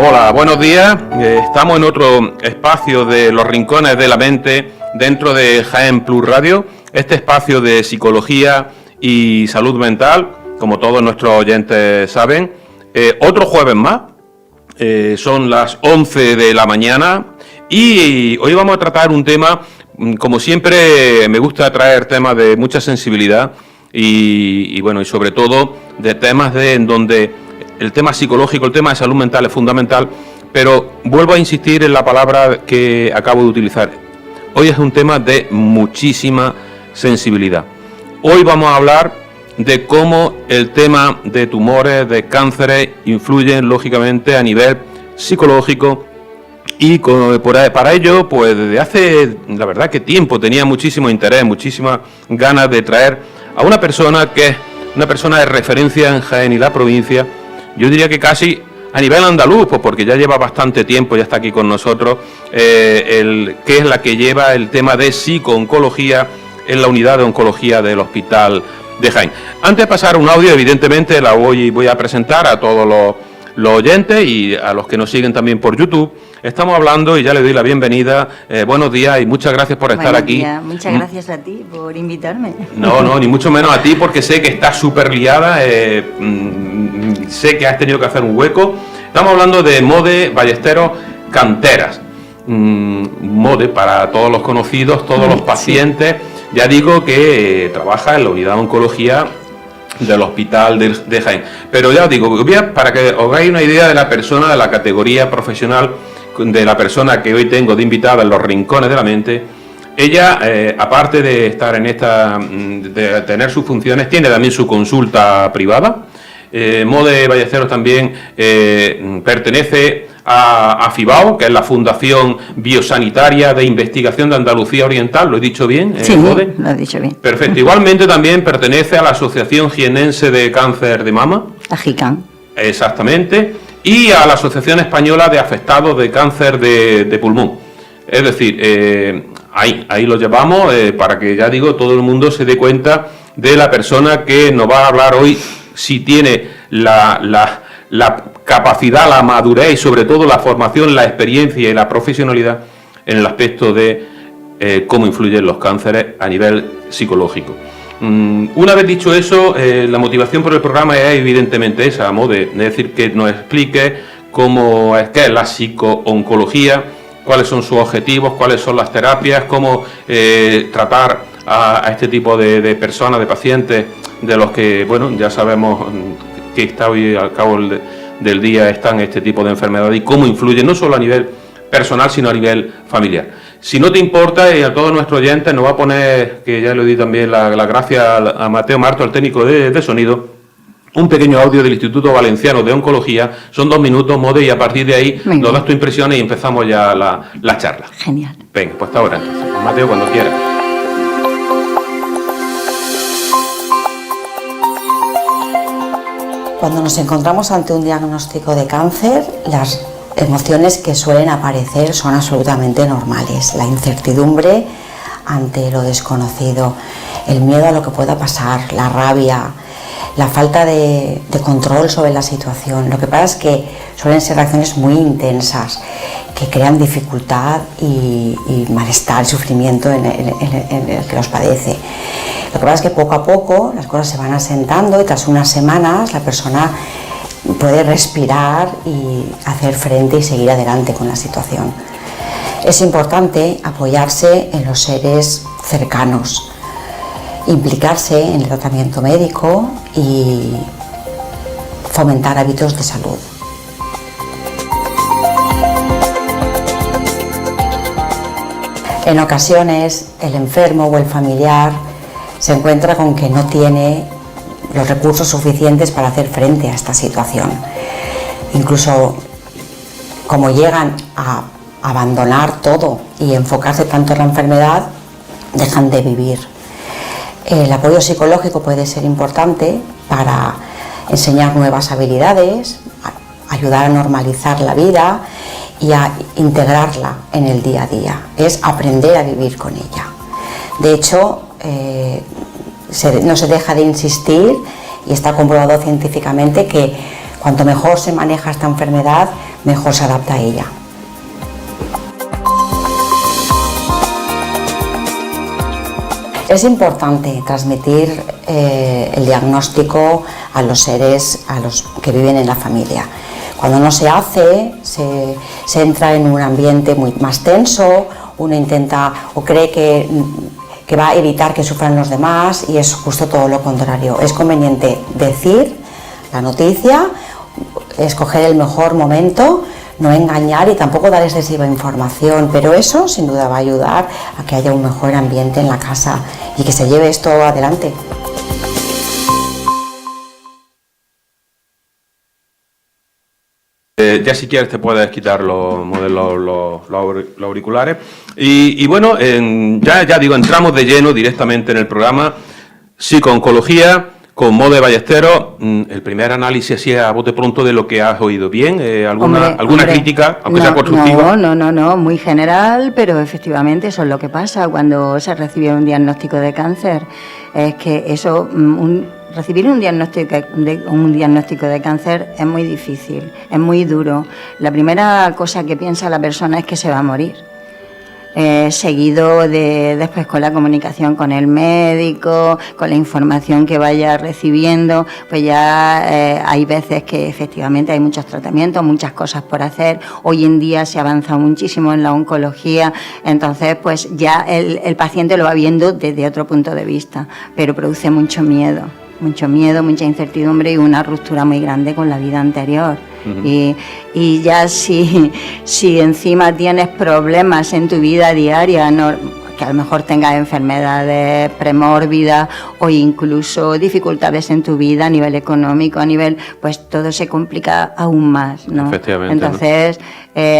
Hola, buenos días. Estamos en otro espacio de los rincones de la mente dentro de Jaén Plus Radio, este espacio de psicología y salud mental, como todos nuestros oyentes saben. Otro jueves más, son las 11 de la mañana y hoy vamos a tratar un tema, como siempre me gusta traer temas de mucha sensibilidad y sobre todo de temas en donde el tema psicológico, el tema de salud mental es fundamental, pero vuelvo a insistir en la palabra que acabo de utilizar. Hoy es un tema de muchísima sensibilidad. Hoy vamos a hablar de cómo el tema de tumores, de cánceres, influyen lógicamente a nivel psicológico y para ello, pues desde hace, la verdad que tiempo, tenía muchísimo interés, muchísimas ganas de traer a una persona que es una persona de referencia en Jaén y la provincia. Yo diría que casi a nivel andaluz, pues porque ya lleva bastante tiempo, ya está aquí con nosotros, que es la que lleva el tema de psico-oncología en la unidad de oncología del Hospital de Jaén. Antes de pasar un audio, evidentemente voy a presentar a todos los oyentes y a los que nos siguen también por YouTube. Estamos hablando y ya le doy la bienvenida. Buenos días y muchas gracias por estar aquí. Buenos días. Muchas gracias a ti por invitarme. No, ni mucho menos a ti, porque sé que estás súper liada, sé que has tenido que hacer un hueco. Estamos hablando de Mode Ballesteros Canteras. Mode, para todos los conocidos, todos los pacientes. Sí. Ya digo que trabaja en la unidad de oncología del Hospital de Jaén. Pero ya os digo, para que os hagáis una idea de la persona, de la categoría profesional, de la persona que hoy tengo de invitada en los rincones de la mente, ella, aparte de estar en de tener sus funciones, tiene también su consulta privada. Mode Ballesteros también pertenece a FIBAO, que es la Fundación Biosanitaria de Investigación de Andalucía Oriental. ¿Lo he dicho bien, sí, Mode? Lo he dicho bien. Perfecto. Igualmente también pertenece a la Asociación Jienense de Cáncer de Mama. La JICAM. Exactamente. Y a la Asociación Española de Afectados de Cáncer de Pulmón. Es decir, ahí lo llevamos para que, ya digo, todo el mundo se dé cuenta de la persona que nos va a hablar hoy, si tiene la capacidad, la madurez y sobre todo la formación, la experiencia y la profesionalidad en el aspecto de cómo influyen los cánceres a nivel psicológico. Una vez dicho eso, la motivación por el programa es evidentemente esa, Mode, es decir, que nos explique qué es la psico-oncología, cuáles son sus objetivos, cuáles son las terapias, cómo tratar a este tipo de personas, de pacientes, de los que, ya sabemos que está hoy al cabo del día están este tipo de enfermedades y cómo influyen no solo a nivel personal, sino a nivel familiar. Si no te importa, y a todos nuestros oyentes, nos va a poner, que ya le di también las gracias a Mateo Marto, el técnico de sonido, un pequeño audio del Instituto Valenciano de Oncología. Son 2 minutos, Mode, y a partir de ahí nos das tus impresiones y empezamos ya la charla. Genial. Venga, pues hasta ahora entonces. Mateo, cuando quieras. Cuando nos encontramos ante un diagnóstico de cáncer, las emociones que suelen aparecer son absolutamente normales. La incertidumbre ante lo desconocido, el miedo a lo que pueda pasar, la rabia, la falta de control sobre la situación. Lo que pasa es que suelen ser reacciones muy intensas que crean dificultad y malestar y sufrimiento en el que los padece. Lo que pasa es que poco a poco las cosas se van asentando y tras unas semanas la persona puede respirar y hacer frente y seguir adelante con la situación. Es importante apoyarse en los seres cercanos, implicarse en el tratamiento médico y fomentar hábitos de salud. En ocasiones el enfermo o el familiar se encuentra con que no tiene los recursos suficientes para hacer frente a esta situación. Incluso como llegan a abandonar todo y enfocarse tanto en la enfermedad, dejan de vivir. El apoyo psicológico puede ser importante para enseñar nuevas habilidades, ayudar a normalizar la vida y a integrarla en el día a día. Es aprender a vivir con ella. De hecho, no se deja de insistir y está comprobado científicamente que Cuanto mejor se maneja esta enfermedad, mejor se adapta a ella. Es importante transmitir el diagnóstico a los seres que viven en la familia. Cuando no se hace, se entra en un ambiente más tenso, uno intenta o cree que va a evitar que sufran los demás, y es justo todo lo contrario. Es conveniente decir la noticia, escoger el mejor momento, no engañar y tampoco dar excesiva información, pero eso sin duda va a ayudar a que haya un mejor ambiente en la casa y que se lleve esto adelante. Ya si quieres te puedes quitar los auriculares. Y bueno, ya digo, entramos de lleno directamente en el programa. Psico-oncología con Mode Ballesteros. El primer análisis así a bote pronto de lo que has oído. ¿Bien? ¿Alguna crítica, aunque sea constructiva? No, muy general, pero efectivamente eso es lo que pasa cuando se recibe un diagnóstico de cáncer. Es que eso... recibir un diagnóstico de cáncer es muy difícil, es muy duro. La primera cosa que piensa la persona es que se va a morir. Seguido después con la comunicación con el médico, con la información que vaya recibiendo, pues ya hay veces que efectivamente hay muchos tratamientos, muchas cosas por hacer. Hoy en día se avanza muchísimo en la oncología, entonces pues ya el paciente lo va viendo desde otro punto de vista, pero produce mucho miedo, mucha incertidumbre y una ruptura muy grande con la vida anterior. Y ya si encima tienes problemas en tu vida diaria, que a lo mejor tengas enfermedades premórbidas o incluso dificultades en tu vida a nivel económico, pues todo se complica aún más, ¿no? Efectivamente. Entonces,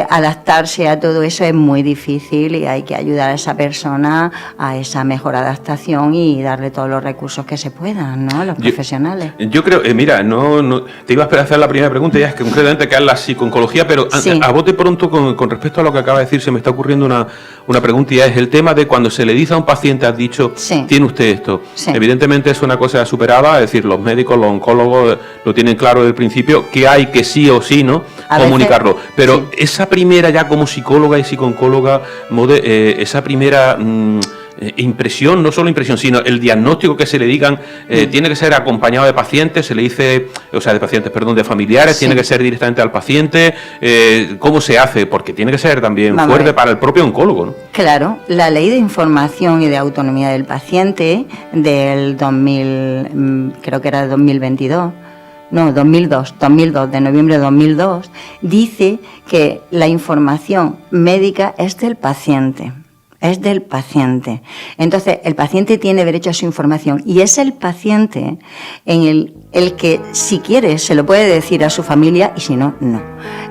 adaptarse a todo eso es muy difícil y hay que ayudar a esa persona a esa mejor adaptación y darle todos los recursos que se puedan, ¿no? Los profesionales. Yo creo, mira, no te iba a esperar a hacer la primera pregunta, ya es que concretamente que es la psico-oncología, pero sí. A bote pronto con respecto a lo que acaba de decir, se me está ocurriendo una pregunta, y es el tema de cuando se le dice a un paciente, has dicho, sí, tiene usted esto. Sí. Evidentemente es una cosa superada, es decir, los médicos, los oncólogos lo tienen claro desde el principio, que hay que sí o sí, ¿no?, comunicarlo. Pero sí, esa primera, ya como psicóloga y psicooncóloga, esa primera impresión, no solo impresión, sino el diagnóstico que se le digan, tiene que ser acompañado de pacientes, se le dice, o sea, de pacientes, perdón, de familiares, sí, tiene que ser directamente al paciente. ¿Cómo se hace? Porque tiene que ser también fuerte para el propio oncólogo, ¿no? Claro, la Ley de Información y de Autonomía del Paciente del 2000, creo que era de 2022, no, 2002, de noviembre de 2002, dice que la información médica es del paciente. Es del paciente. Entonces, el paciente tiene derecho a su información y es el paciente en el que, si quiere, se lo puede decir a su familia y si no, no.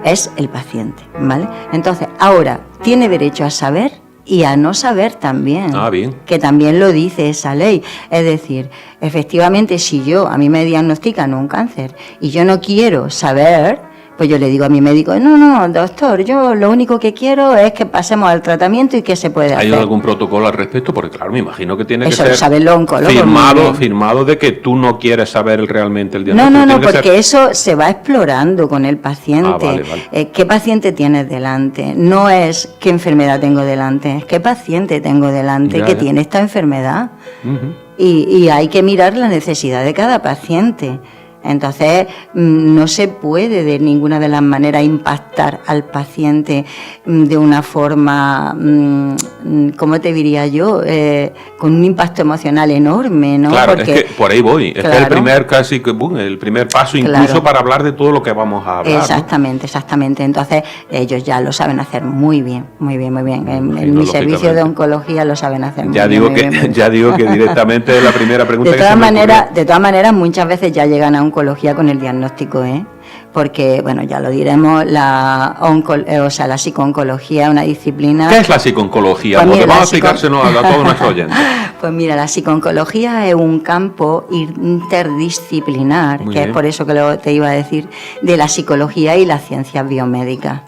Es el paciente, ¿vale? Entonces, ahora, tiene derecho a saber y a no saber también. Bien. Que también lo dice esa ley. Es decir, efectivamente, si a mí me diagnostican un cáncer y yo no quiero saber, pues yo le digo a mi médico, no, doctor, yo lo único que quiero es que pasemos al tratamiento y qué se puede hacer. ¿Hay algún protocolo al respecto? Porque claro, me imagino que tiene eso que ser lo sabe el oncólogo, firmado de que tú no quieres saber realmente el diagnóstico. No, porque eso se va explorando con el paciente. Vale. ¿Qué paciente tienes delante? No es qué enfermedad tengo delante, es qué paciente tengo delante que tiene esta enfermedad. Y hay que mirar la necesidad de cada paciente. Entonces, no se puede de ninguna de las maneras impactar al paciente de una forma, ¿cómo te diría yo?, con un impacto emocional enorme, ¿no? Claro, porque, es que por ahí voy. Claro, es que el primer paso incluso para hablar de todo lo que vamos a hablar. Exactamente. Entonces, ellos ya lo saben hacer muy bien. En mi servicio de oncología lo saben hacer muy bien. Ya digo que directamente es la primera pregunta de todas maneras, muchas veces ya llegan a oncología con el diagnóstico, porque, bueno, ya lo diremos, la psico-oncología es una disciplina... ¿Qué es la psico-oncología? Pues vamos a explicárselo a todos nuestros oyentes. Pues mira, la psico-oncología es un campo interdisciplinar, es por eso que te iba a decir, de la psicología y las ciencias biomédicas,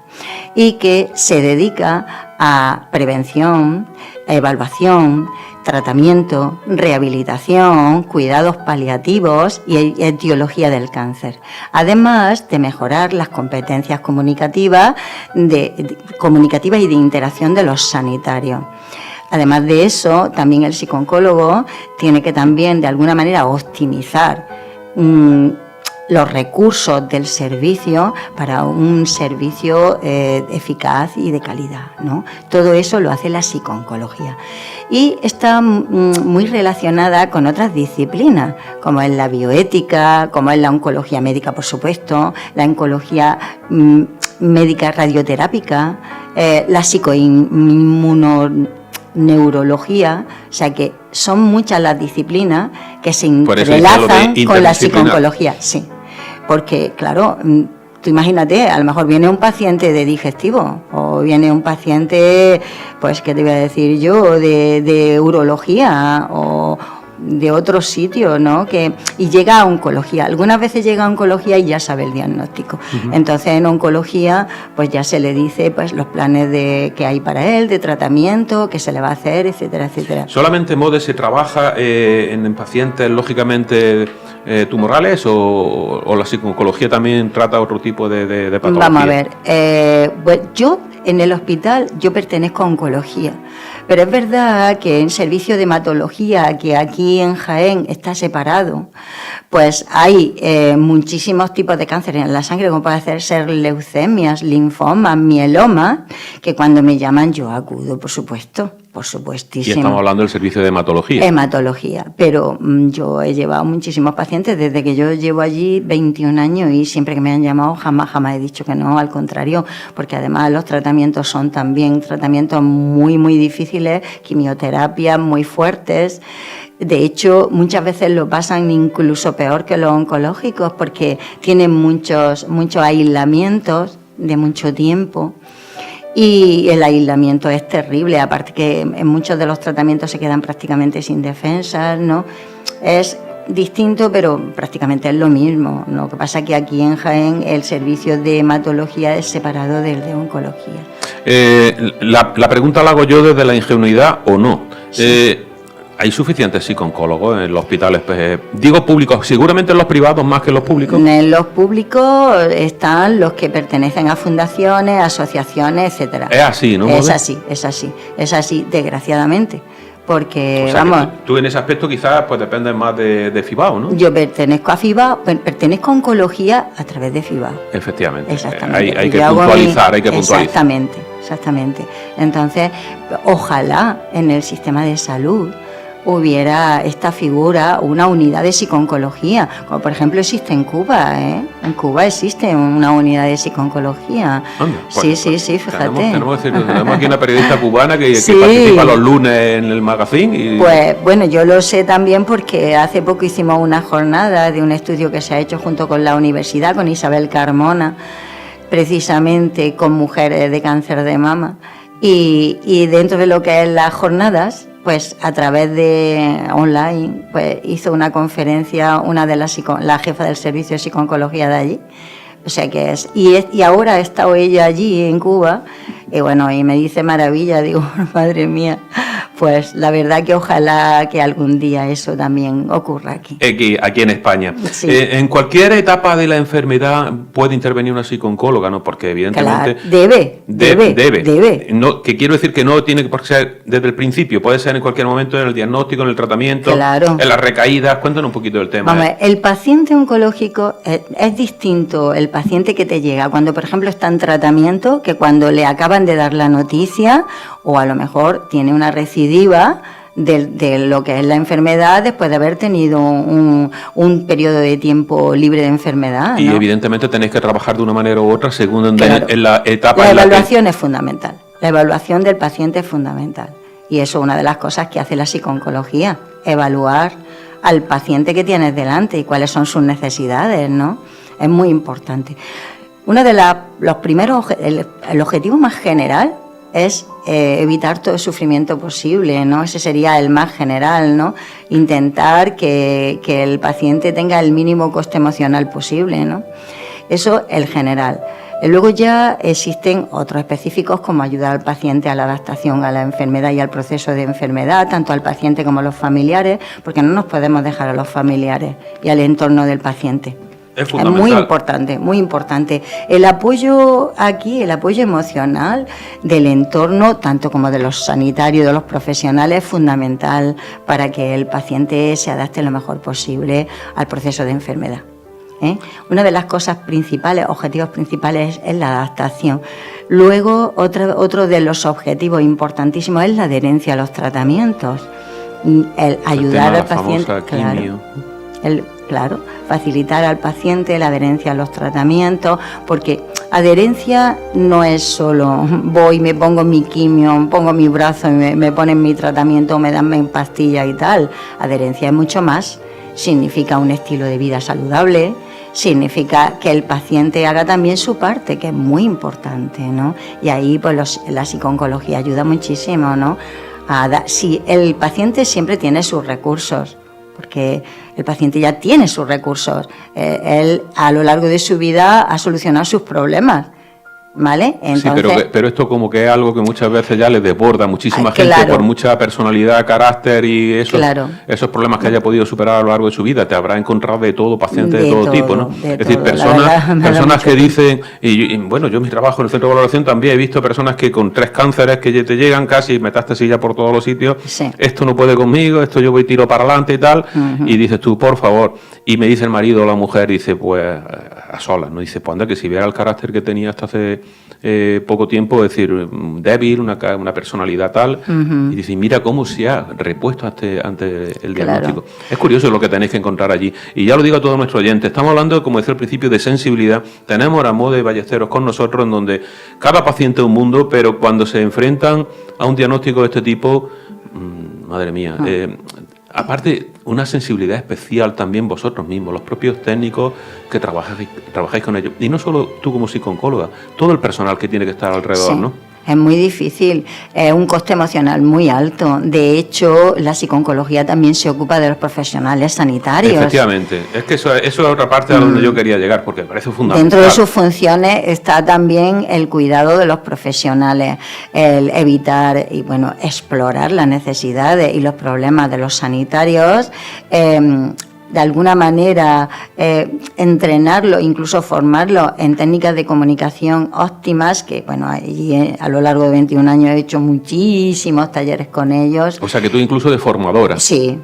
y que se dedica a prevención, evaluación, tratamiento, rehabilitación, cuidados paliativos y etiología del cáncer. Además de mejorar las competencias comunicativas y de interacción de los sanitarios. Además de eso, también el psicooncólogo tiene que también de alguna manera optimizar los recursos del servicio para un servicio eficaz y de calidad, ¿no? Todo eso lo hace la psicooncología y está muy relacionada con otras disciplinas, como es la bioética, como es la oncología médica, por supuesto, la oncología médica radioterápica, la psicoinmunoneurología, o sea que son muchas las disciplinas que se entrelazan con la psicooncología, sí. Porque, claro, tú imagínate, a lo mejor viene un paciente de digestivo o viene un paciente, pues, ¿qué te voy a decir yo?, de urología o de otro sitio, ¿no? Y llega a oncología. Algunas veces llega a oncología y ya sabe el diagnóstico. Uh-huh. Entonces, en oncología, pues ya se le dice pues los planes que hay para él, de tratamiento, que se le va a hacer, etcétera, etcétera. ¿Solamente MODE se trabaja en pacientes, lógicamente, tumorales o la psicooncología también trata otro tipo de patología? Vamos a ver. Pues yo, en el hospital, yo pertenezco a oncología. Pero es verdad que en servicio de hematología, que aquí en Jaén está separado, pues hay muchísimos tipos de cáncer en la sangre, como puede ser leucemias, linfomas, mielomas, que cuando me llaman yo acudo, por supuesto, por supuestísimo. Y estamos hablando del servicio de hematología. Hematología, pero yo he llevado muchísimos pacientes desde que yo llevo allí 21 años y siempre que me han llamado jamás he dicho que no, al contrario, porque además los tratamientos son también tratamientos muy, muy difíciles, quimioterapias muy fuertes. De hecho, muchas veces lo pasan incluso peor que los oncológicos porque tienen muchos aislamientos de mucho tiempo. Y el aislamiento es terrible, aparte que en muchos de los tratamientos se quedan prácticamente sin defensas, ¿no? Es distinto, pero prácticamente es lo mismo. Lo que pasa es que aquí en Jaén el servicio de hematología es separado del de oncología. La pregunta la hago yo desde la ingenuidad o no. Sí. ¿Hay suficientes psicooncólogos en los hospitales? Digo públicos, seguramente en los privados más que en los públicos. En los públicos están los que pertenecen a fundaciones, asociaciones, etcétera. Es así, ¿no? Es así, desgraciadamente. Porque, o sea, vamos... Tú en ese aspecto quizás pues dependes más de FIBAO, ¿no? Yo pertenezco a FIBAO, pertenezco a oncología a través de FIBAO. Efectivamente. Exactamente. Hay que puntualizar. Exactamente. Entonces, ojalá en el sistema de salud hubiera esta figura, una unidad de psicooncología, como por ejemplo existe en Cuba, ¿eh? En Cuba existe una unidad de psicooncología. Sí, fíjate. Tenemos aquí una periodista cubana que participa los lunes en el magazine. Pues bueno, yo lo sé también porque hace poco hicimos una jornada de un estudio que se ha hecho junto con la universidad, con Isabel Carmona, precisamente con mujeres de cáncer de mama. Y dentro de lo que es las jornadas, pues a través de online, pues hizo una conferencia una de la jefa del servicio de psicooncología de allí. O sea que es, y ahora ha estado ella allí en Cuba, y bueno, y me dice maravilla, digo, madre mía, pues la verdad que ojalá que algún día eso también ocurra aquí. Aquí en España. Sí. En cualquier etapa de la enfermedad puede intervenir una psicooncóloga, ¿no? Porque evidentemente... Claro, debe. No, que quiero decir que no tiene que ser desde el principio, puede ser en cualquier momento en el diagnóstico, en el tratamiento, claro, en las recaídas. Cuéntanos un poquito del tema. Vamos, el paciente oncológico es distinto, el paciente que te llega cuando, por ejemplo, está en tratamiento, que cuando le acaban de dar la noticia, o a lo mejor tiene una recidiva de lo que es la enfermedad después de haber tenido un periodo de tiempo libre de enfermedad, ¿no? Y evidentemente tenéis que trabajar de una manera u otra según claro, en la etapa. La evaluación es fundamental, la evaluación del paciente es fundamental. Y eso es una de las cosas que hace la psicooncología, evaluar al paciente que tienes delante y cuáles son sus necesidades, ¿no? Es muy importante. Uno de los primeros, el objetivo más general es evitar todo el sufrimiento posible, ¿no? Ese sería el más general, ¿no? Intentar que el paciente tenga el mínimo coste emocional posible, ¿no? Eso el general. Luego ya existen otros específicos como ayudar al paciente a la adaptación a la enfermedad y al proceso de enfermedad, tanto al paciente como a los familiares, porque no nos podemos dejar a los familiares y al entorno del paciente. Es fundamental. Muy importante, muy importante. El apoyo aquí, el apoyo emocional del entorno, tanto como de los sanitarios, de los profesionales, es fundamental para que el paciente se adapte lo mejor posible al proceso de enfermedad. Una de las cosas principales, objetivos principales, es la adaptación. Luego, otro de los objetivos importantísimos es la adherencia a los tratamientos. El ayudar al paciente, claro, facilitar al paciente la adherencia a los tratamientos, porque adherencia no es solo voy, me pongo mi quimio, pongo mi brazo y me ponen mi tratamiento, me dan mi pastilla y tal. Adherencia es mucho más. Significa un estilo de vida saludable, significa que el paciente haga también su parte, que es muy importante, ¿no? Y ahí pues la psico-oncología ayuda muchísimo, ¿no? Si el paciente siempre tiene sus recursos, porque el paciente ya tiene sus recursos, él a lo largo de su vida ha solucionado sus problemas, ¿vale? Entonces, sí, pero esto como que es algo que muchas veces ya le desborda a muchísima gente por mucha personalidad, carácter y esos problemas que haya podido superar a lo largo de su vida. Te habrá encontrado de todo, pacientes de todo tipo, ¿no? Es decir, personas que dicen, y bueno, yo en mi trabajo en el centro de valoración también he visto personas que con 3 cánceres que te llegan casi metástasis ya por todos los sitios, esto no puede conmigo, esto yo voy tiro para adelante y tal, y dices tú, por favor, y me dice el marido o la mujer, dice, pues a solas, ¿no? Dice, pues anda, que si viera el carácter que tenía hasta hace poco tiempo, es decir, débil, una personalidad tal, y dice, mira cómo se ha repuesto ante el diagnóstico. Es curioso lo que tenéis que encontrar allí. Y ya lo digo a todos nuestros oyentes, estamos hablando, como decía al principio, de sensibilidad. Tenemos a Mode Ballesteros con nosotros, en donde cada paciente es un mundo, pero cuando se enfrentan a un diagnóstico de este tipo, madre mía, aparte, una sensibilidad especial también vosotros mismos, los propios técnicos que trabajáis con ellos. Y no solo tú como psicooncóloga, todo el personal que tiene que estar alrededor, ¿no? Es muy difícil, es un coste emocional muy alto. De hecho, la psicooncología también se ocupa de los profesionales sanitarios. Efectivamente, es que eso es otra parte a donde yo quería llegar, porque me parece fundamental. Dentro de sus funciones está también el cuidado de los profesionales, el evitar y explorar las necesidades y los problemas de los sanitarios. De alguna manera entrenarlo, incluso formarlo en técnicas de comunicación óptimas, que allí a lo largo de 21 años he hecho muchísimos talleres con ellos. O sea que tú incluso de formadora. Sí.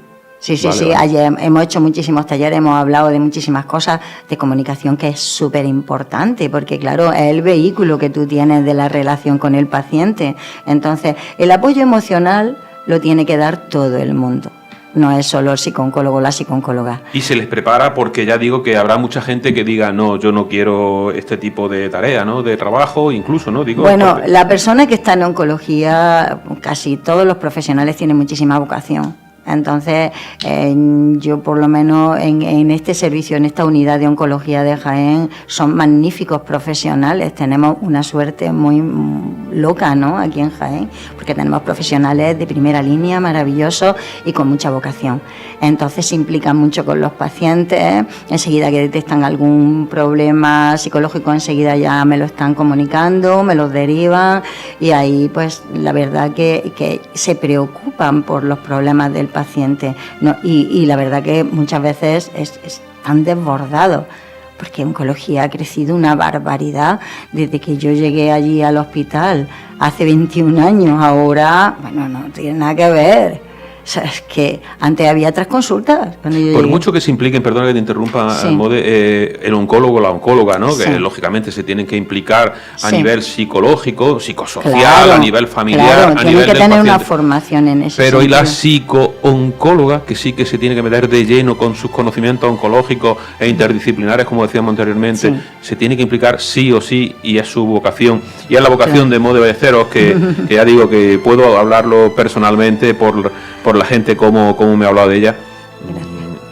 Ayer hemos hecho muchísimos talleres, hemos hablado de muchísimas cosas de comunicación, que es súper importante, porque claro, es el vehículo que tú tienes de la relación con el paciente. Entonces, el apoyo emocional lo tiene que dar todo el mundo. No es solo el psicooncólogo o la psicooncóloga. Y se les prepara, porque ya digo que habrá mucha gente que diga, no, yo no quiero este tipo de tarea, ¿no? De trabajo, incluso, ¿no? La persona que está en oncología, casi todos los profesionales tienen muchísima vocación. Entonces, yo por lo menos en este servicio, en esta unidad de oncología de Jaén, son magníficos profesionales. Tenemos una suerte muy loca, ¿no?, aquí en Jaén, porque tenemos profesionales de primera línea, maravillosos y con mucha vocación. Entonces se implican mucho con los pacientes, enseguida que detectan algún problema psicológico, enseguida ya me lo están comunicando, me los derivan, y ahí pues la verdad que se preocupan por los problemas del paciente, ¿no? Y la verdad que muchas veces están desbordados, porque oncología ha crecido una barbaridad desde que yo llegué allí al hospital hace 21 años. Ahora, no tiene nada que ver. O sea, es que antes había 3 consultas. Por llegué. Mucho que se impliquen, perdona que te interrumpa, el oncólogo o la oncóloga, ¿no? Que lógicamente se tienen que implicar a nivel psicológico, psicosocial, a nivel familiar, a nivel del paciente. Tienen que tener una formación en eso. Pero sentido. Y la psicooncóloga, que sí que se tiene que meter de lleno con sus conocimientos oncológicos e interdisciplinares, como decíamos anteriormente, se tiene que implicar sí o sí, y es su vocación. Y es la vocación de Mode Ballesteros, que ya digo que puedo hablarlo personalmente por la gente como me ha hablado de ella.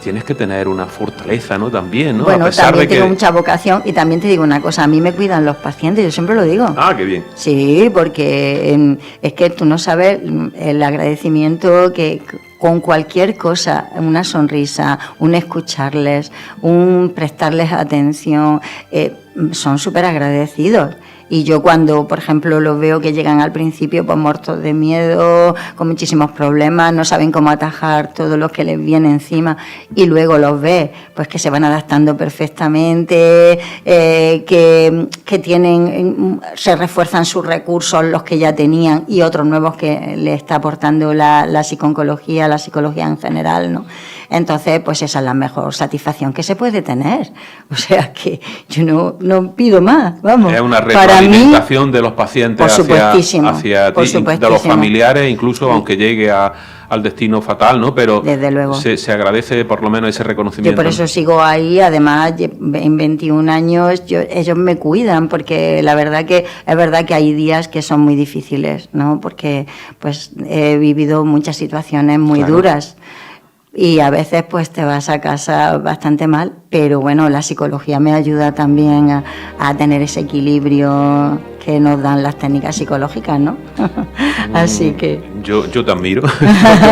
Tienes que tener una fortaleza, ¿no? También, ¿no? Bueno, también tengo mucha vocación, y también te digo una cosa, a mí me cuidan los pacientes, yo siempre lo digo. Ah, qué bien. Sí, porque es que tú no sabes el agradecimiento que con cualquier cosa, una sonrisa, un escucharles, un prestarles atención, son súper agradecidos. Y yo cuando, por ejemplo, los veo que llegan al principio pues muertos de miedo, con muchísimos problemas, no saben cómo atajar todo lo que les viene encima, y luego los ves pues que se van adaptando perfectamente, que tienen, se refuerzan sus recursos, los que ya tenían, y otros nuevos que le está aportando la psiconcología, la psicología en general, ¿no? Entonces, pues esa es la mejor satisfacción que se puede tener. O sea que yo no pido más, vamos. Es una retroalimentación de los pacientes hacia ti, de los familiares, incluso aunque llegue al destino fatal, ¿no? Pero desde luego se agradece por lo menos ese reconocimiento. Yo por eso sigo ahí, además en 21 años ellos me cuidan, porque la verdad que es verdad que hay días que son muy difíciles, ¿no? Porque pues he vivido muchas situaciones muy duras. Y a veces pues te vas a casa bastante mal, pero bueno, la psicología me ayuda también a tener ese equilibrio que nos dan las técnicas psicológicas, ¿no? Así que... Yo te admiro,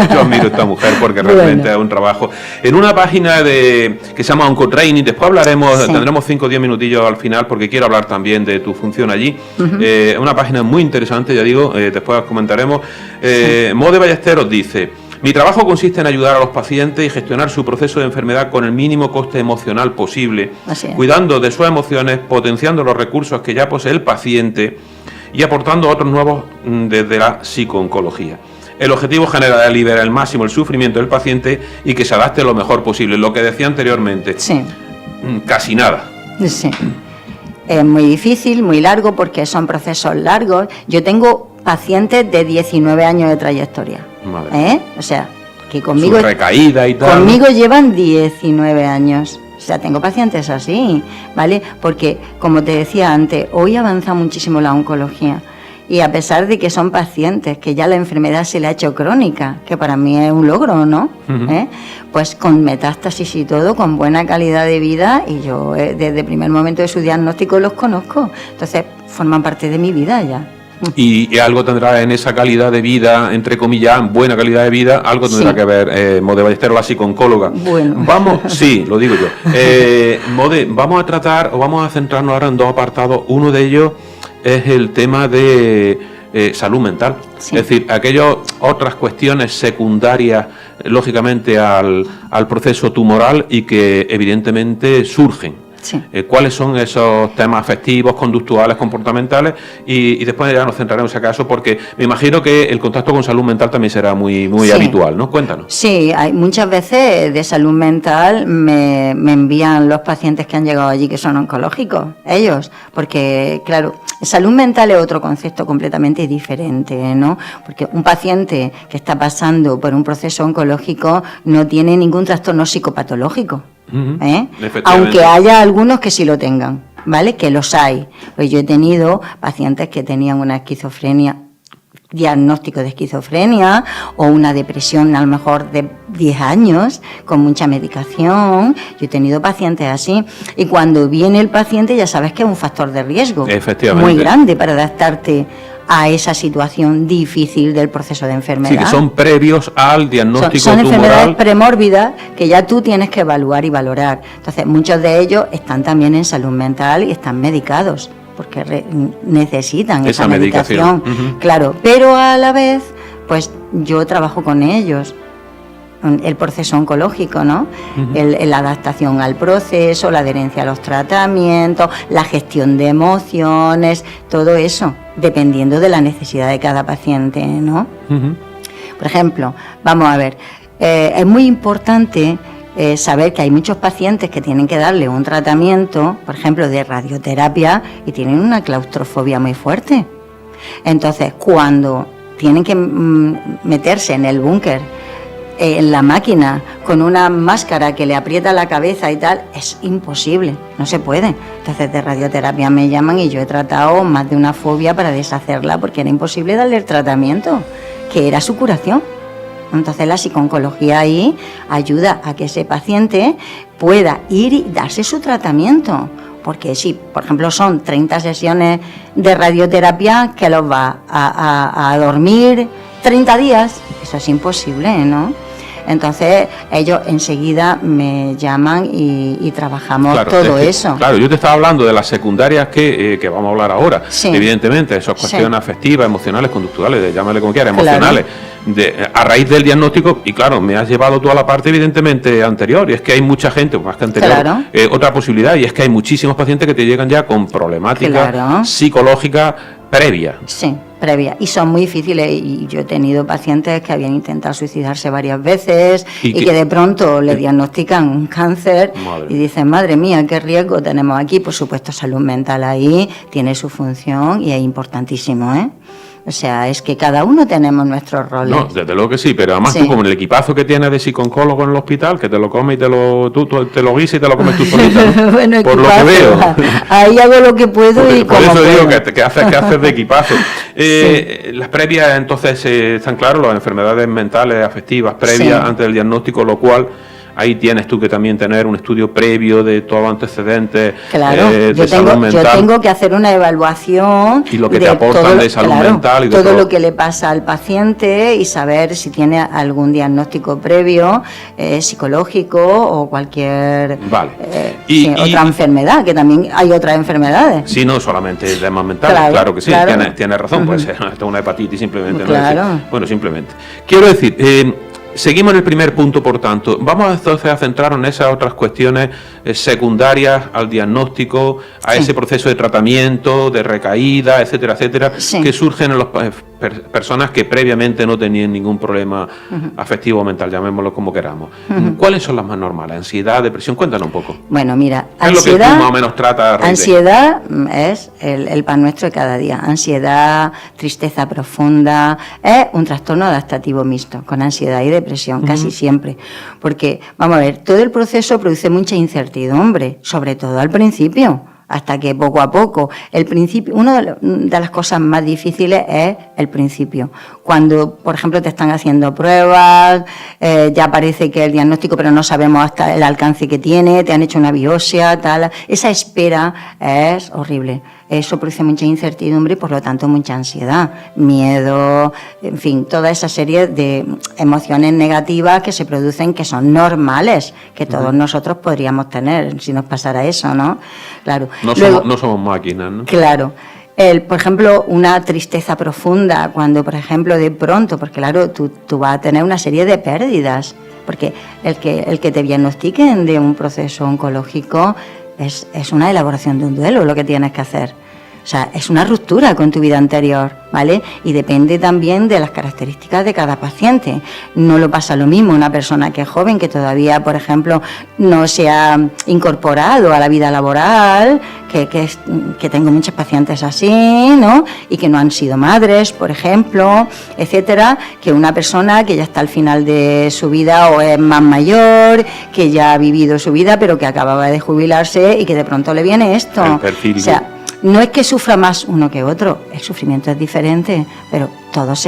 yo admiro a esta mujer porque realmente es un trabajo. En una página que se llama Oncotraining, después hablaremos, tendremos 5 o 10 minutillos al final porque quiero hablar también de tu función allí. Una página muy interesante, ya digo, después comentaremos. Mode Ballesteros dice: mi trabajo consiste en ayudar a los pacientes y gestionar su proceso de enfermedad con el mínimo coste emocional posible, cuidando de sus emociones, potenciando los recursos que ya posee el paciente y aportando otros nuevos desde la psicooncología. El objetivo general es aliviar al máximo el sufrimiento del paciente y que se adapte lo mejor posible. Lo que decía anteriormente, casi nada. Sí. Es muy difícil, muy largo, porque son procesos largos. Yo tengo pacientes de 19 años de trayectoria. O sea, que conmigo... Su recaída y tal. Conmigo llevan 19 años. O sea, tengo pacientes así, ¿vale? Porque, como te decía antes, hoy avanza muchísimo la oncología. Y a pesar de que son pacientes, que ya la enfermedad se le ha hecho crónica, que para mí es un logro, ¿no? Pues con metástasis y todo, con buena calidad de vida, y yo desde el primer momento de su diagnóstico los conozco. Entonces, forman parte de mi vida ya. Y algo tendrá en esa calidad de vida, entre comillas, buena calidad de vida, algo tendrá que ver Mode Ballesteros, la psicooncóloga. Bueno. Vamos, sí, lo digo yo. Mode, vamos a tratar, o vamos a centrarnos ahora en 2 apartados. Uno de ellos es el tema de salud mental. Es decir, aquellas otras cuestiones secundarias, lógicamente, al proceso tumoral y que evidentemente surgen. ¿Cuáles son esos temas afectivos, conductuales, comportamentales? Y después ya nos centraremos en ese caso, porque me imagino que el contacto con salud mental también será muy habitual, ¿no? Cuéntanos. Sí, hay muchas veces de salud mental me envían los pacientes que han llegado allí que son oncológicos, ellos, porque claro, salud mental es otro concepto completamente diferente, ¿no? Porque un paciente que está pasando por un proceso oncológico no tiene ningún trastorno psicopatológico. Aunque haya algunos que sí lo tengan, ¿vale? Que los hay. Pues yo he tenido pacientes que tenían una esquizofrenia, diagnóstico de esquizofrenia, o una depresión a lo mejor de 10 años con mucha medicación. Yo he tenido pacientes así, y cuando viene el paciente ya sabes que es un factor de riesgo muy grande para adaptarte a esa situación difícil del proceso de enfermedad. Sí, que son previos al diagnóstico son tumoral. Enfermedades premórbidas que ya tú tienes que evaluar y valorar. Entonces, muchos de ellos están también en salud mental y están medicados, porque necesitan esa medicación. Claro, pero a la vez, pues yo trabajo con ellos. El proceso oncológico, ¿no? La adaptación al proceso, la adherencia a los tratamientos, la gestión de emociones, todo eso, dependiendo de la necesidad de cada paciente, ¿no? Por ejemplo, vamos a ver, es muy importante saber que hay muchos pacientes que tienen que darle un tratamiento, por ejemplo, de radioterapia, y tienen una claustrofobia muy fuerte. Entonces, cuando tienen que meterse en el búnker, en la máquina, con una máscara que le aprieta la cabeza y tal, es imposible, no se puede. Entonces de radioterapia me llaman y yo he tratado más de una fobia para deshacerla, porque era imposible darle el tratamiento, que era su curación. Entonces la psicooncología ahí ayuda a que ese paciente pueda ir y darse su tratamiento. Porque si, por ejemplo, son 30 sesiones de radioterapia, que los va a dormir 30 días, eso es imposible, ¿no? Entonces ellos enseguida me llaman y trabajamos eso. Claro, yo te estaba hablando de las secundarias que vamos a hablar ahora. Sí. Evidentemente, esas cuestiones afectivas, emocionales, conductuales, llámale como quieras, emocionales. A raíz del diagnóstico, y claro, me has llevado toda la parte evidentemente anterior, y es que hay mucha gente, más que anterior, otra posibilidad, y es que hay muchísimos pacientes que te llegan ya con problemáticas psicológicas previas. Sí, previa, y son muy difíciles, y yo he tenido pacientes que habían intentado suicidarse varias veces y que de pronto le diagnostican un cáncer y dicen, madre mía, qué riesgo tenemos aquí. Por supuesto, salud mental ahí tiene su función y es importantísimo, ¿eh? O sea, es que cada uno tenemos nuestros roles. No, desde luego que sí, pero además tú, como el equipazo que tienes de psicólogo en el hospital, que te lo comes y tú te lo guisas y te lo comes tú solita, ¿no? Bueno, por lo que veo. Ahí hago lo que puedo y por como eso puedo. digo que haces de equipazo. Las previas, entonces, están claros, las enfermedades mentales, afectivas, previas, antes del diagnóstico, lo cual... Ahí tienes tú que también tener un estudio previo de todos los antecedentes de salud mental. Yo tengo que hacer una evaluación y lo que te aportan de salud mental y de todo lo que le pasa al paciente y saber si tiene algún diagnóstico previo psicológico o cualquier otra enfermedad, que también hay otras enfermedades. Sí, no solamente temas mentales, claro que sí, tienes razón, puede ser una hepatitis simplemente. Claro. Bueno, simplemente. Quiero decir... Seguimos en el primer punto, por tanto. Vamos entonces a centrarnos en esas otras cuestiones secundarias al diagnóstico, a ese proceso de tratamiento, de recaída, etcétera, etcétera, que surgen en las personas que previamente no tenían ningún problema afectivo o mental, llamémoslo como queramos. ¿Cuáles son las más normales? ¿Ansiedad, depresión? Cuéntanos un poco. Bueno, mira, ansiedad, es lo que tú más o menos tratas. Ansiedad es el pan nuestro de cada día. Ansiedad, tristeza profunda, es un trastorno adaptativo mixto, con ansiedad y depresión, casi siempre. Porque, vamos a ver, todo el proceso produce mucha incertidumbre, sobre todo al principio, hasta que poco a poco, el principio, una de las cosas más difíciles es el principio. Cuando, por ejemplo, te están haciendo pruebas, ya parece que el diagnóstico, pero no sabemos hasta el alcance que tiene, te han hecho una biopsia, tal. Esa espera es horrible. Eso produce mucha incertidumbre y, por lo tanto, mucha ansiedad, miedo, en fin, toda esa serie de emociones negativas que se producen, que son normales, que todos nosotros podríamos tener si nos pasara eso, ¿no? Claro. No somos máquinas, ¿no? Claro. Por ejemplo, una tristeza profunda, cuando, por ejemplo, de pronto, porque claro, tú vas a tener una serie de pérdidas, porque el que te diagnostiquen de un proceso oncológico es una elaboración de un duelo lo que tienes que hacer. O sea, es una ruptura con tu vida anterior, ¿vale? Y depende también de las características de cada paciente. No lo pasa lo mismo una persona que es joven, que todavía, por ejemplo, no se ha incorporado a la vida laboral, que tengo muchos pacientes así, ¿no? Y que no han sido madres, por ejemplo, etcétera, que una persona que ya está al final de su vida o es más mayor, que ya ha vivido su vida, pero que acababa de jubilarse y que de pronto le viene esto. El perfil. O sea, no es que sufra más uno que otro, el sufrimiento es diferente, pero todos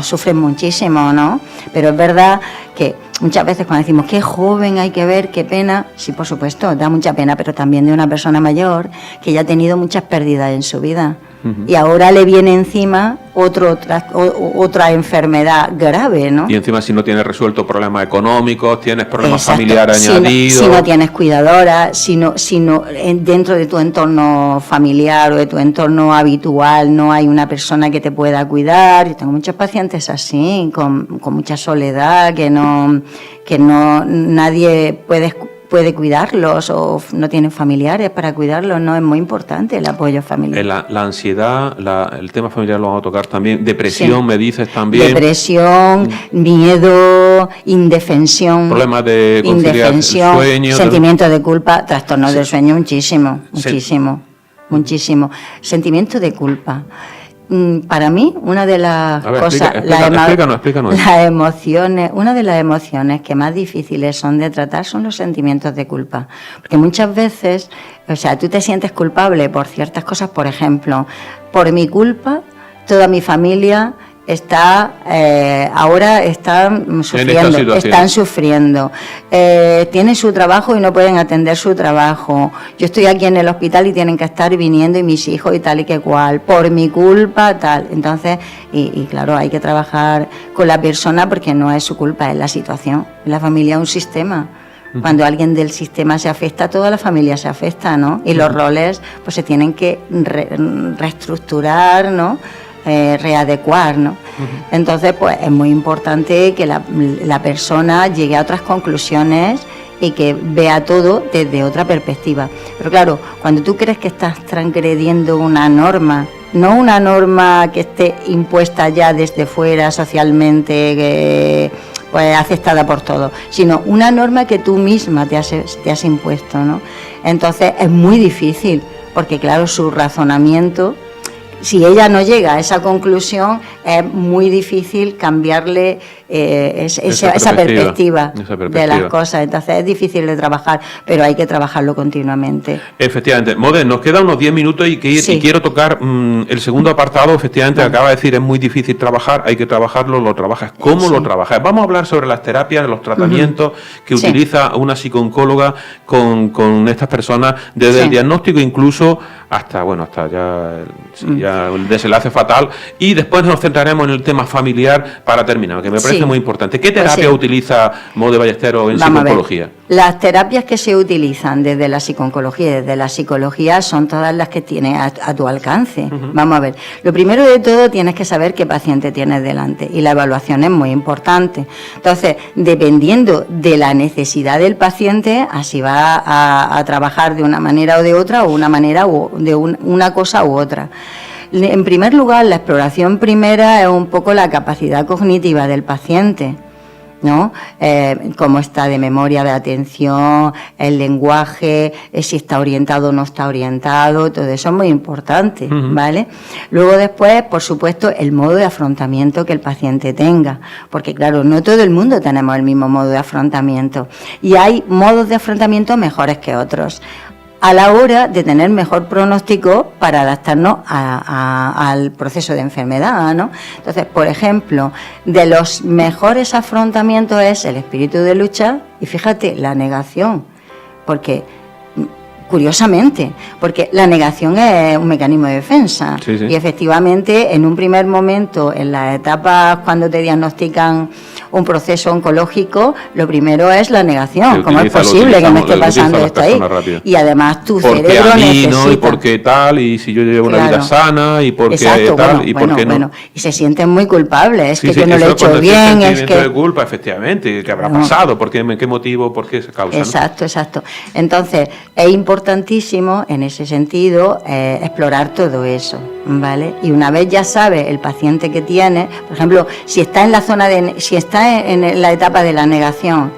sufren muchísimo, ¿no? Pero es verdad que muchas veces cuando decimos qué joven hay que ver, qué pena, sí, por supuesto, da mucha pena, pero también de una persona mayor que ya ha tenido muchas pérdidas en su vida. Y ahora le viene encima otra enfermedad grave, ¿no? Y encima si no tienes resuelto problemas económicos, tienes problemas familiares añadidos. Si no tienes cuidadora, si no dentro de tu entorno familiar o de tu entorno habitual no hay una persona que te pueda cuidar. Yo tengo muchos pacientes así, con mucha soledad, que nadie puede cuidarlos o no tienen familiares para cuidarlos, no es muy importante el apoyo familiar. La ansiedad, el tema familiar lo vamos a tocar también, depresión, me dices también. Depresión, miedo, indefensión. Problemas de conciliar el sueño. Sentimiento de culpa, trastornos del sueño, muchísimo. Sentimiento de culpa. Para mí, una de las cosas, explícanos. Las emociones, una de las emociones que más difíciles son de tratar son los sentimientos de culpa, porque muchas veces, o sea, tú te sientes culpable por ciertas cosas, por ejemplo, por mi culpa, toda mi familia ahora están sufriendo, tienen su trabajo y no pueden atender su trabajo. Yo estoy aquí en el hospital y tienen que estar viniendo y mis hijos y tal y que cual, por mi culpa, tal. Entonces, y claro, hay que trabajar con la persona porque no es su culpa, es la situación. La familia es un sistema. Cuando alguien del sistema se afecta, toda la familia se afecta, ¿no? Y los roles pues se tienen que reestructurar, ¿no? Readecuar, ¿no? Entonces, pues es muy importante que la persona llegue a otras conclusiones y que vea todo desde otra perspectiva. Pero claro, cuando tú crees que estás transgrediendo una norma, no una norma que esté impuesta ya desde fuera socialmente, pues aceptada por todos, sino una norma que tú misma te has impuesto, ¿no? Entonces es muy difícil, porque claro, su razonamiento, si ella no llega a esa conclusión, es muy difícil cambiarle esa perspectiva de las cosas. Entonces es difícil de trabajar, pero hay que trabajarlo continuamente. Efectivamente. Mode, nos quedan unos 10 minutos y quiero tocar el segundo apartado. Efectivamente, acaba de decir, es muy difícil trabajar, hay que trabajarlo, lo trabajas. ¿Cómo lo trabajas? Vamos a hablar sobre las terapias, los tratamientos que utiliza una psicooncóloga con estas personas, desde el diagnóstico incluso hasta ya el desenlace fatal, y después nos centraremos en el tema familiar para terminar, que me parece muy importante. ¿Qué terapia utiliza Mode Ballesteros en psicooncología? Las terapias que se utilizan desde la psicooncología y desde la psicología son todas las que tienes a tu alcance. Vamos a ver, lo primero de todo tienes que saber qué paciente tienes delante y la evaluación es muy importante. Entonces, dependiendo de la necesidad del paciente, así va a trabajar de una manera o de otra, o una cosa u otra. En primer lugar, la exploración primera es un poco la capacidad cognitiva del paciente, ¿no? Cómo está de memoria, de atención, el lenguaje, si está orientado o no está orientado, todo eso es muy importante, ¿vale? Luego después, por supuesto, el modo de afrontamiento que el paciente tenga, porque claro, no todo el mundo tenemos el mismo modo de afrontamiento y hay modos de afrontamiento mejores que otros, a la hora de tener mejor pronóstico para adaptarnos al proceso de enfermedad, ¿no? Entonces, por ejemplo, de los mejores afrontamientos es el espíritu de lucha y fíjate, la negación, porque curiosamente, porque la negación es un mecanismo de defensa y efectivamente en un primer momento, en las etapas cuando te diagnostican un proceso oncológico, lo primero es la negación. ¿Cómo es posible que me esté pasando esto ahí? Y además tu cerebro necesita... y porque tal, y si yo llevo una vida sana, y porque tal, y porque no. Bueno, y se sienten muy culpables, es que yo no lo he hecho bien, es que... de culpa, efectivamente, ¿qué habrá pasado? ¿Por qué motivo? ¿Por qué se causa? Exacto. Entonces, es importantísimo, en ese sentido, explorar todo eso, ¿vale? Y una vez ya sabe el paciente que tiene, por ejemplo, si está en la zona si está en la etapa de la negación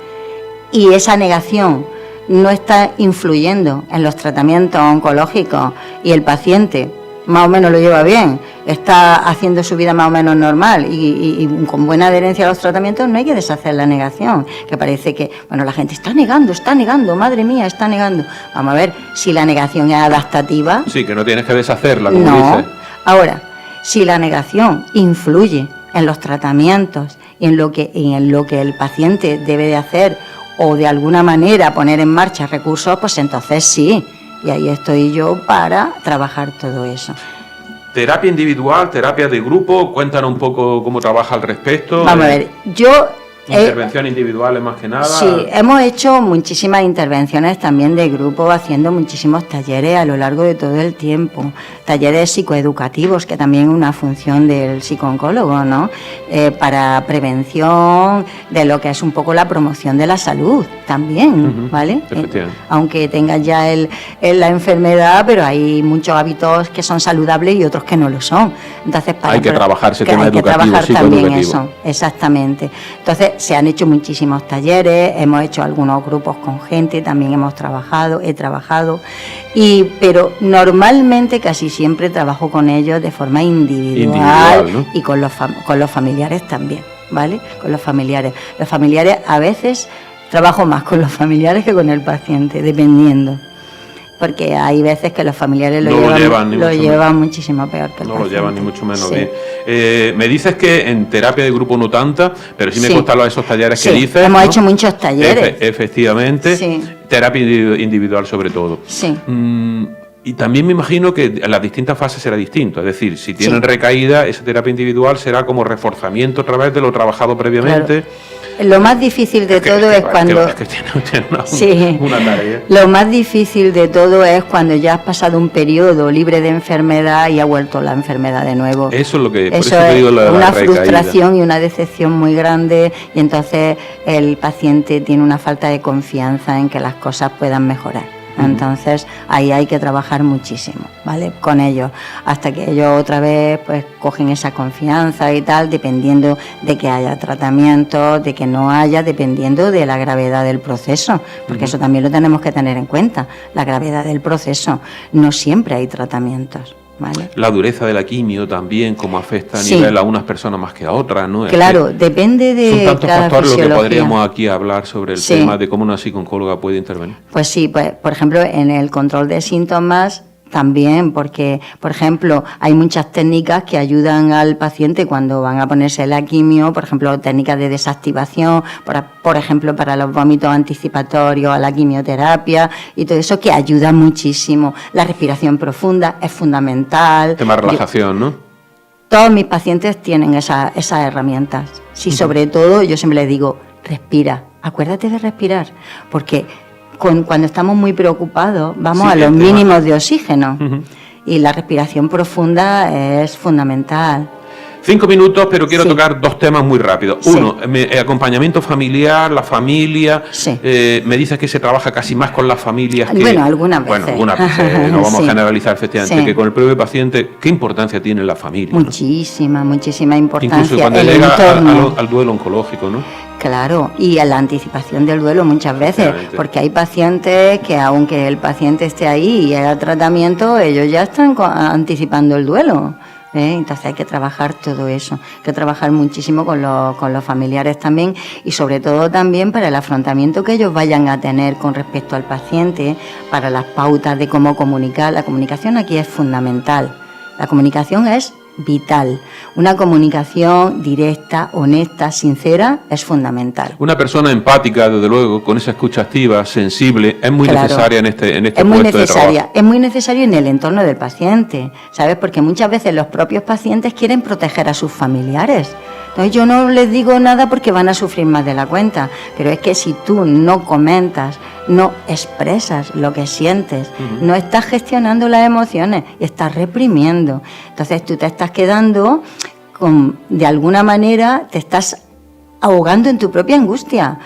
y esa negación no está influyendo en los tratamientos oncológicos y el paciente más o menos lo lleva bien, está haciendo su vida más o menos normal y con buena adherencia a los tratamientos, no hay que deshacer la negación, que parece que, bueno, la gente está negando, madre mía, está negando. Vamos a ver, si la negación es adaptativa... Sí, que no tienes que deshacerla, como dices. Ahora, si la negación influye en los tratamientos y en lo que el paciente debe de hacer o de alguna manera poner en marcha recursos, pues entonces sí. Y ahí estoy yo para trabajar todo eso. Terapia individual, terapia de grupo, cuéntanos un poco cómo trabaja al respecto. Vamos a ver, intervenciones individuales más que nada. Sí, hemos hecho muchísimas intervenciones también de grupo, haciendo muchísimos talleres a lo largo de todo el tiempo, talleres psicoeducativos, que también es una función del psicooncólogo, ¿no? Para prevención de lo que es un poco la promoción de la salud también, ¿vale? Aunque tengas ya la enfermedad, pero hay muchos hábitos que son saludables y otros que no lo son. Entonces, hay que trabajar ese tema educativo, trabajar también eso, exactamente. Entonces, se han hecho muchísimos talleres, hemos hecho algunos grupos con gente, también he trabajado, pero normalmente casi siempre trabajo con ellos de forma individual, ¿no? Y con los familiares también, ¿vale? Con los familiares. Los familiares, a veces trabajo más con los familiares que con el paciente, dependiendo. porque hay veces que los familiares lo llevan muchísimo peor que el paciente. No lo llevan ni mucho menos sí. bien. Me dices que en terapia de grupo no tanta, pero sí me consta esos talleres que dices. Hemos hecho muchos talleres. Efectivamente, terapia individual sobre todo. Sí. Y también me imagino que en las distintas fases será distinto, es decir, si tienen recaída, esa terapia individual será como reforzamiento a través de lo trabajado previamente. Claro. Lo más difícil de todo es cuando... Es que tiene una tarea. Lo más difícil de todo es cuando ya has pasado un periodo libre de enfermedad y ha vuelto la enfermedad de nuevo. Eso es lo que... Eso es una frustración y una decepción muy grande, y entonces el paciente tiene una falta de confianza en que las cosas puedan mejorar. Entonces ahí hay que trabajar muchísimo, ¿vale? Con ellos, hasta que ellos otra vez pues cogen esa confianza y tal, dependiendo de que haya tratamiento, de que no haya, dependiendo de la gravedad del proceso, porque eso también lo tenemos que tener en cuenta, la gravedad del proceso. No siempre hay tratamientos, ¿vale? La dureza de la quimio también, cómo afecta a nivel a unas personas más que a otras, ¿no? Claro, depende de son tantos cada factores fisiología. Lo que podríamos aquí hablar sobre el tema de cómo una psicóloga puede intervenir. Pues sí, pues, por ejemplo, en el control de síntomas también, porque, por ejemplo, hay muchas técnicas que ayudan al paciente cuando van a ponerse la quimio, por ejemplo, técnicas de desactivación, por ejemplo, para los vómitos anticipatorios a la quimioterapia y todo eso, que ayuda muchísimo. La respiración profunda es fundamental. Tema de relajación, ¿no? Todos mis pacientes tienen esas herramientas. Sí, sobre todo, yo siempre les digo, respira, acuérdate de respirar, porque cuando estamos muy preocupados vamos a los mínimos de oxígeno y la respiración profunda es fundamental. 5 minutos, pero quiero tocar dos temas muy rápidos. Uno, acompañamiento familiar, la familia. Me dices que se trabaja casi más con las familias que... Bueno, algunas veces. Bueno, algunas veces, no vamos a generalizar efectivamente, que con el propio paciente. ¿Qué importancia tiene la familia? Muchísima, muchísima importancia. Incluso cuando llega al duelo oncológico, ¿no? Claro, y a la anticipación del duelo muchas veces, porque hay pacientes que aunque el paciente esté ahí y haya tratamiento, ellos ya están anticipando el duelo. Entonces hay que trabajar todo eso, hay que trabajar muchísimo con los familiares también, y sobre todo también para el afrontamiento que ellos vayan a tener con respecto al paciente, para las pautas de cómo comunicar. La comunicación aquí es fundamental, la comunicación es vital. Una comunicación directa, honesta, sincera es fundamental. Una persona empática, desde luego, con esa escucha activa, sensible, es muy necesaria en este es muy puesto necesaria, de trabajo. Es muy necesario en el entorno del paciente, ¿sabes? Porque muchas veces los propios pacientes quieren proteger a sus familiares. Entonces yo no les digo nada porque van a sufrir más de la cuenta, pero es que si tú no comentas, no expresas lo que sientes, no estás gestionando las emociones y estás reprimiendo. Entonces tú te estás quedando de alguna manera, te estás ahogando en tu propia angustia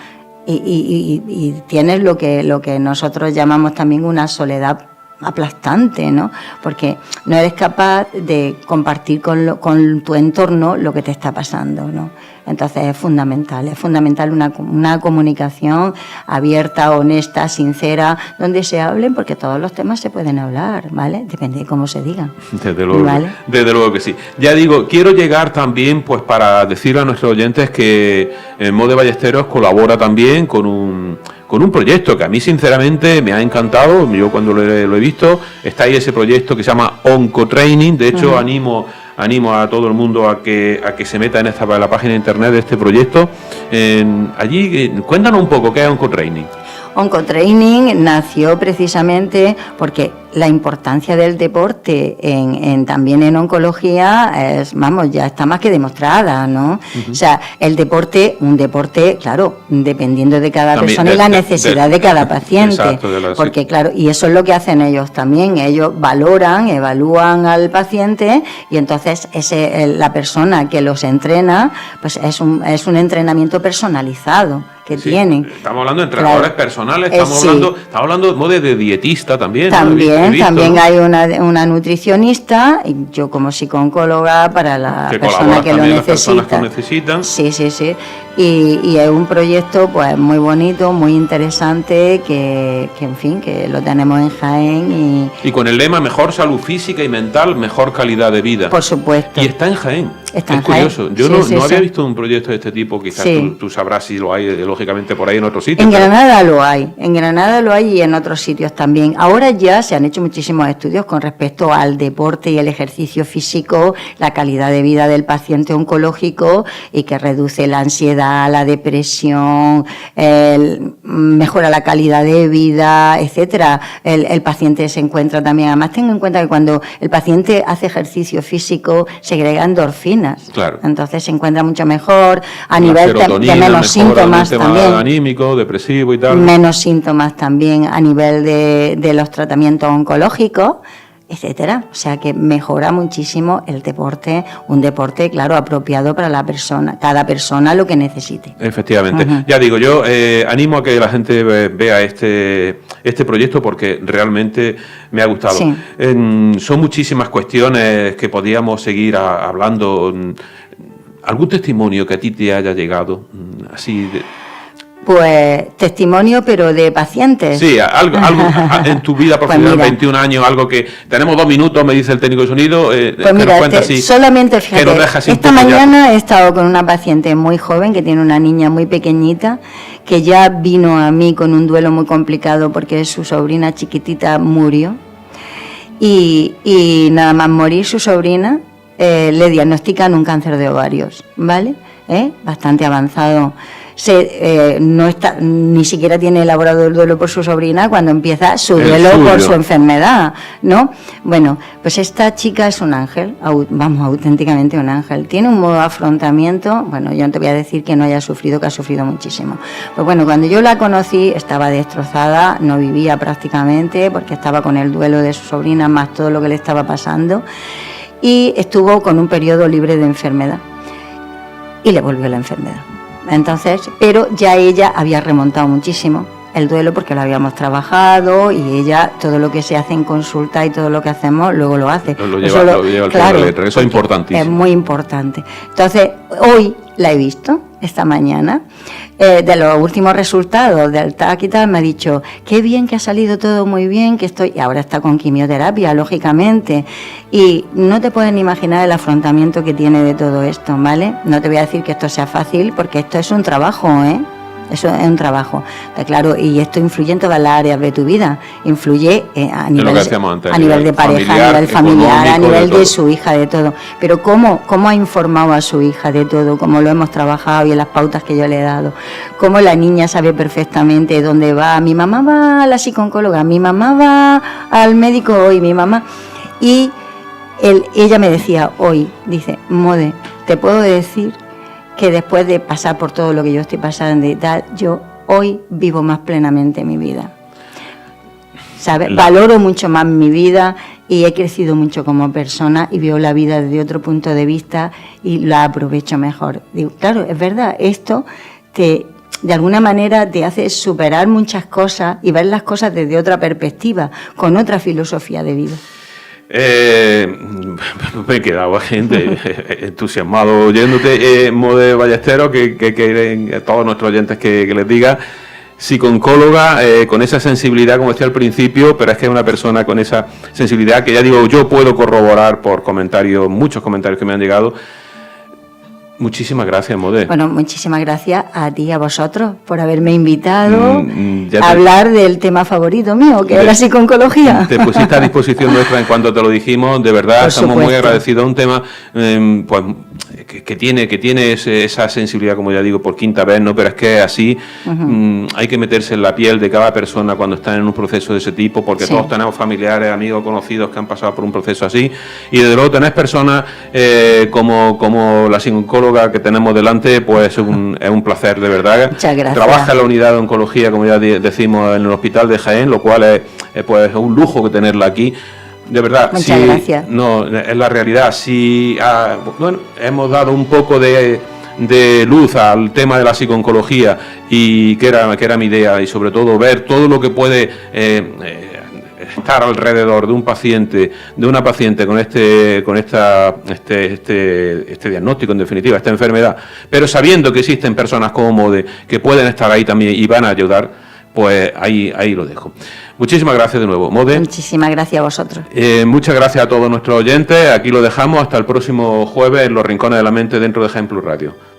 y tienes lo que nosotros llamamos también una soledad aplastante, ¿no? Porque no eres capaz de compartir con tu entorno lo que te está pasando, ¿no? Entonces es fundamental una comunicación abierta, honesta, sincera, donde se hablen, porque todos los temas se pueden hablar, ¿vale? Depende de cómo se digan. Desde luego, ¿vale? Desde luego que sí. Ya digo, quiero llegar también pues para decirle a nuestros oyentes que Mode Ballesteros colabora también con un proyecto que a mí sinceramente me ha encantado. Yo cuando lo he visto, está ahí ese proyecto que se llama Oncotraining. De hecho, animo a todo el mundo a que se meta en la página de internet de este proyecto. Allí, cuéntanos un poco qué es Oncotraining. Oncotraining nació precisamente porque la importancia del deporte también en oncología ya está más que demostrada, ¿no? O sea, un deporte, claro, dependiendo de cada persona y la necesidad de cada paciente. Exacto, porque claro, y eso es lo que hacen ellos también. Ellos evalúan al paciente, y entonces la persona que los entrena, pues es un entrenamiento personalizado que tienen. Estamos hablando de entrenadores personales, estamos hablando de dietista también. También hay una nutricionista, y yo como psicooncóloga para la persona que lo necesita. Las personas que lo necesitan. Sí. y es un proyecto pues muy bonito, muy interesante, que en fin, que lo tenemos en Jaén y con el lema mejor salud física y mental, mejor calidad de vida. Por supuesto. Y está en Jaén. Está es curioso. Jaén. Yo no había visto un proyecto de este tipo, quizás tú sabrás si lo hay, lógicamente, por ahí en otros sitios. En Granada lo hay, y en otros sitios también. Ahora ya se han hecho muchísimos estudios con respecto al deporte y el ejercicio físico, la calidad de vida del paciente oncológico, y que reduce la ansiedad, la depresión, mejora la calidad de vida, etcétera. El paciente se encuentra también, además tengo en cuenta que cuando el paciente hace ejercicio físico segrega endorfinas. Claro. Entonces se encuentra mucho mejor a nivel de menos síntomas también. Anímico, depresivo y tal. Menos síntomas también a nivel de los tratamientos oncológicos, etcétera. O sea que mejora muchísimo el deporte, un deporte, claro, apropiado para la persona, cada persona lo que necesite. Efectivamente. Ya digo, yo animo a que la gente vea este proyecto porque realmente me ha gustado. Sí. Son muchísimas cuestiones que podíamos seguir hablando. ¿Algún testimonio que a ti te haya llegado así Pues testimonio, pero de pacientes. Sí, algo en tu vida profesional, pues 21 años, algo que... Tenemos 2 minutos, me dice el técnico de sonido. Pues mira, solamente fíjate, esta mañana he estado con una paciente muy joven que tiene una niña muy pequeñita, que ya vino a mí con un duelo muy complicado porque su sobrina chiquitita murió. Y nada más morir su sobrina, le diagnostican un cáncer de ovarios, ¿vale? Bastante avanzado. No está, ni siquiera tiene elaborado el duelo por su sobrina cuando empieza su duelo por su enfermedad, ¿no? Bueno, pues esta chica es un ángel, auténticamente un ángel. Tiene un modo de afrontamiento, bueno, yo no te voy a decir que no haya sufrido, que ha sufrido muchísimo. Pues bueno, cuando yo la conocí estaba destrozada, no vivía prácticamente porque estaba con el duelo de su sobrina más todo lo que le estaba pasando, y estuvo con un periodo libre de enfermedad y le volvió la enfermedad. Entonces, pero ya ella había remontado muchísimo el duelo porque lo habíamos trabajado, y ella todo lo que se hace en consulta y todo lo que hacemos luego lo hace. Lo lleva al pie de la letra, eso es importantísimo. Es muy importante. Entonces, hoy la he visto, esta mañana, de los últimos resultados del TAC y tal, me ha dicho, qué bien que ha salido todo muy bien, que estoy, y ahora está con quimioterapia, lógicamente, y no te puedes ni imaginar el afrontamiento que tiene de todo esto, ¿vale? No te voy a decir que esto sea fácil, porque esto es un trabajo, Eso es un trabajo, claro, y esto influye en todas las áreas de tu vida, influye a nivel de pareja, a nivel familiar, a nivel de su hija, de todo. Pero ¿cómo ha informado a su hija de todo? ¿Cómo lo hemos trabajado y en las pautas que yo le he dado? ¿Cómo la niña sabe perfectamente dónde va? Mi mamá va a la psicooncóloga, mi mamá va al médico hoy, mi mamá... Y ella me decía hoy, dice, Mode, te puedo decir que después de pasar por todo lo que yo estoy pasando y tal, yo hoy vivo más plenamente mi vida, ¿sabes? Valoro mucho más mi vida y he crecido mucho como persona y veo la vida desde otro punto de vista y la aprovecho mejor. Digo, claro, es verdad, esto de alguna manera te hace superar muchas cosas y ver las cosas desde otra perspectiva, con otra filosofía de vida. Me he quedado gente entusiasmado oyéndote. Mode Ballesteros, que todos nuestros oyentes que les diga, psicooncóloga, con esa sensibilidad, como decía al principio, pero es que es una persona con esa sensibilidad que ya digo, yo puedo corroborar por comentarios, muchos comentarios que me han llegado. Muchísimas gracias, Mode. Bueno, muchísimas gracias a ti y a vosotros por haberme invitado a hablar del tema favorito mío, que es la psicooncología. Te pusiste a disposición nuestra en cuanto te lo dijimos, de verdad, por estamos supuesto. Muy agradecidos. Un tema pues que tiene esa sensibilidad, como ya digo, por quinta vez, ¿no? Pero es que así hay que meterse en la piel de cada persona cuando están en un proceso de ese tipo, porque todos tenemos familiares, amigos, conocidos que han pasado por un proceso así, y desde luego tenés personas como la psicooncóloga que tenemos delante, pues es un placer, de verdad. Muchas gracias. Trabaja en la unidad de oncología, como ya decimos, en el hospital de Jaén, lo cual es pues un lujo que tenerla aquí. De verdad, muchas gracias. No, es la realidad. Si bueno, hemos dado un poco de luz al tema de la psicooncología, y que era mi idea, y sobre todo ver todo lo que puede estar alrededor de un paciente, de una paciente con este diagnóstico, en definitiva, esta enfermedad, pero sabiendo que existen personas como Mode que pueden estar ahí también y van a ayudar, pues ahí lo dejo. Muchísimas gracias de nuevo, Mode. Muchísimas gracias a vosotros. Muchas gracias a todos nuestros oyentes. Aquí lo dejamos hasta el próximo jueves en Los Rincones de la Mente dentro de Jaén Plus Radio.